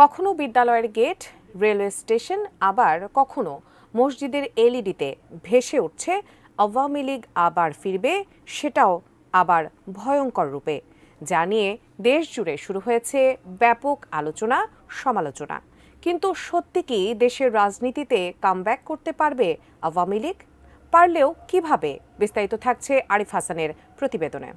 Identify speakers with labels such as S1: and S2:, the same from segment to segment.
S1: কখনো বিদ্যালয়ের gate, railway station, আবার কখনো মসজিদের এলইডিতে ভেসে উঠছে আওয়ামী লীগ আবার ফিরবে, সেটাও আবার ভয়ঙ্কর রূপে। যা নিয়ে দেশ জুড়ে শুরু হয়েছে ব্যাপক আলোচনা সমালোচনা। কিন্তু সত্যি কি দেশের রাজনীতিতে কামব্যাক করতে পারবে আওয়ামী লীগ? পারলেও কিভাবে? বিস্তারিত থাকছে আরিফ হাসানের প্রতিবেদনে।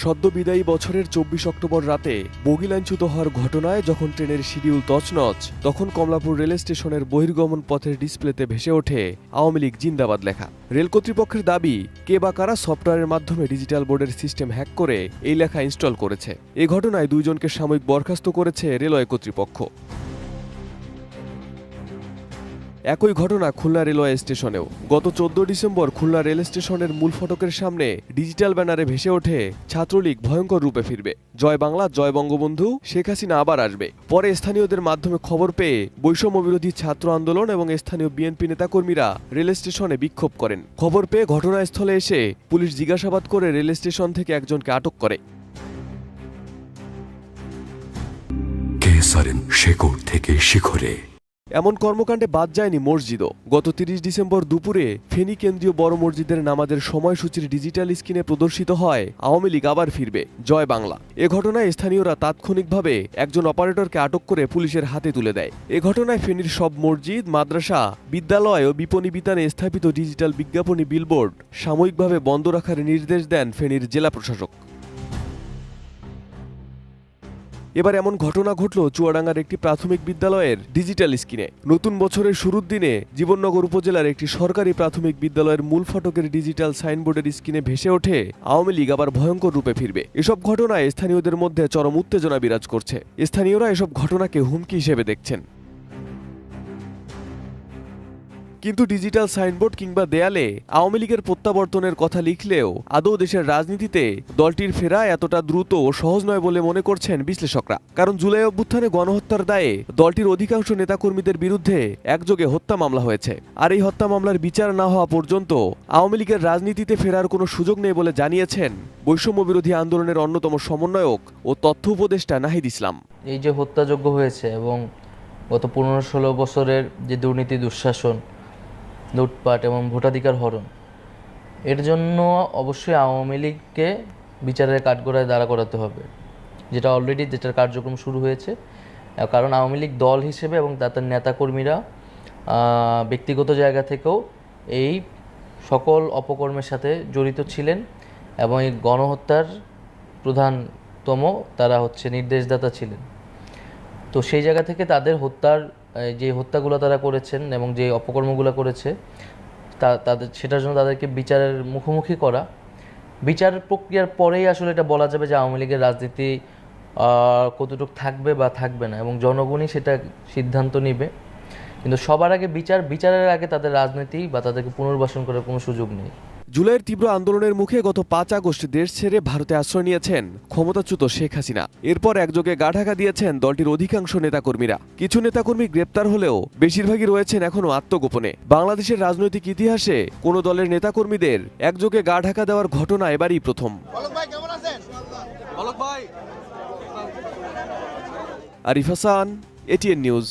S2: সদ্য বিদায়ী বছরের ২৪ অক্টোবর রাতে বগিলাঞ্চ্যুত হওয়ার ঘটনায় যখন ট্রেনের শিডিউল তছনছ, তখন কমলাপুর রেল স্টেশনের বহির্গমন পথের ডিসপ্লেতে ভেসে ওঠে আওয়ামী লীগ জিন্দাবাদ লেখা। রেল কর্তৃপক্ষের দাবি, কে বা কারা সফটওয়্যারের মাধ্যমে ডিজিটাল বোর্ডের সিস্টেম হ্যাক করে এই লেখা ইনস্টল করেছে। এ ঘটনায় ২ জনকে সাময়িক বরখাস্ত করেছে রেলওয়ে কর্তৃপক্ষ। একই ঘটনা খুলনা রেলওয়ে স্টেশনেও। গত ১৪ ডিসেম্বর খুলনা রেল স্টেশনের মূল ফটকের সামনে ডিজিটাল ব্যানারে ভেসে ওঠে ছাত্রলীগ ভয়ঙ্কর রূপে ফিরবে, জয় বাংলা, জয় বঙ্গবন্ধু, শেখ হাসিনা আবার আসবে। পরে স্থানীয়দের মাধ্যমে খবর পেয়ে বৈষম্য বিরোধী ছাত্র আন্দোলন এবং স্থানীয় বিএনপি নেতাকর্মীরা রেল স্টেশনে বিক্ষোভ করেন। খবর পেয়ে ঘটনাস্থলে এসে পুলিশ জিজ্ঞাসাবাদ করে রেল স্টেশন থেকে একজনকে আটক করে।
S3: শেকড় থেকে শিখরে
S2: এমন কর্মকাণ্ডে বাদ যায়নি মসজিদও। গত ৩০ ডিসেম্বর দুপুরে ফেনী কেন্দ্রীয় বড় মসজিদের নামাজের সময়সূচির ডিজিটাল স্ক্রিনে প্রদর্শিত হয় আওয়ামী লীগ আবার ফিরবে, জয় বাংলা। এ ঘটনায় স্থানীয়রা তাৎক্ষণিকভাবে একজন অপারেটরকে আটক করে পুলিশের হাতে তুলে দেয়। এ ঘটনায় ফেনীর সব মসজিদ, মাদ্রাসা, বিদ্যালয় ও বিপণী বিতানে স্থাপিত ডিজিটাল বিজ্ঞাপনী বিলবোর্ড সাময়িকভাবে বন্ধ রাখার নির্দেশ দেন ফেনীর জেলা প্রশাসক। এবার এমন ঘটনা ঘটল চুয়াডাঙ্গার একটি প্রাথমিক বিদ্যালয়ের ডিজিটাল স্ক্রিনে। নতুন বছরের শুরুর দিনে জীবননগর উপজেলার একটি সরকারি প্রাথমিক বিদ্যালয়ের মূল ফটকের ডিজিটাল সাইনবোর্ডের স্ক্রিনে ভেসে ওঠে আওয়ামী লীগ আবার ভয়ঙ্কর রূপে ফিরবে। এসব ঘটনায় স্থানীয়দের মধ্যে চরম উত্তেজনা বিরাজ করছে। স্থানীয়রা এসব ঘটনাকে হুমকি হিসেবে দেখছেন। কিন্তু ডিজিটাল সাইনবোর্ড কিংবা দেয়ালে আওয়ামী লীগের প্রত্যাবর্তনের কথা লিখলেও আদৌ দেশের রাজনীতিতে দলটির ফেরা এতটা দ্রুত ও সহজ নয় বলে মনে করছেন বিশ্লেষকরা। কারণ জুলাই অভ্যুত্থানে গণহত্যার দায়ে দলটির অধিকাংশ নেতাকর্মীদের বিরুদ্ধে একযোগে হত্যা মামলা হয়েছে। আর এই হত্যা মামলার বিচার না হওয়া পর্যন্ত আওয়ামী লীগের রাজনীতিতে ফেরার কোনো সুযোগ নেই বলে জানিয়েছেন বৈষম্য বিরোধী আন্দোলনের অন্যতম সমন্বয়ক ও তথ্য উপদেষ্টা নাহিদ ইসলাম।
S4: এই যে হত্যাযজ্ঞ হয়েছে এবং গত ১৫-১৬ বছরের যে দুর্নীতি, দুঃশাসন, লুটপাট এবং ভোটাধিকার হরণ, এর জন্য অবশ্যই আওয়ামী লীগকে বিচারের কাঠগড়ায় দাঁড়া করাতে হবে, যেটার কার্যক্রম শুরু হয়েছে। কারণ আওয়ামী লীগ দল হিসেবে এবং তাদের নেতাকর্মীরা ব্যক্তিগত জায়গা থেকেও এই সকল অপকর্মের সাথে জড়িত ছিলেন এবং এই গণহত্যার প্রধানতম তারা নির্দেশদাতা ছিলেন। তো সেই জায়গা থেকে তাদের যে হত্যাগুলো তারা করেছেন এবং যে অপকর্মগুলো করেছে সেটার জন্য তাদেরকে বিচারের মুখোমুখি করা, বিচার প্রক্রিয়ার পরেই আসলে এটা বলা যাবে যে আওয়ামী লীগের রাজনীতি কতটুকু থাকবে বা থাকবে না, এবং জনগণই সেটা সিদ্ধান্ত নেবে। কিন্তু সবার আগে বিচারের আগে তাদের রাজনীতি বা তাদেরকে পুনর্বাসন করার কোনো সুযোগ নেই।
S2: জুলাইয়ের তীব্র আন্দোলনের মুখে গত ৫ আগস্ট দেশ ছেড়ে ভারতে আশ্রয় নিয়েছেন ক্ষমতাচ্যুত শেখ হাসিনা। এরপর একযোগে গা ঢাকা দিয়েছেন দলটির অধিকাংশ নেতাকর্মীরা। কিছু নেতাকর্মী গ্রেপ্তার হলেও বেশিরভাগই রয়েছেন এখনো আত্মগোপনে। বাংলাদেশের রাজনৈতিক ইতিহাসে কোনো দলের নেতাকর্মীদের একযোগে গা ঢাকা দেওয়ার ঘটনা এবারই প্রথম। Arif Hasan, ATN news.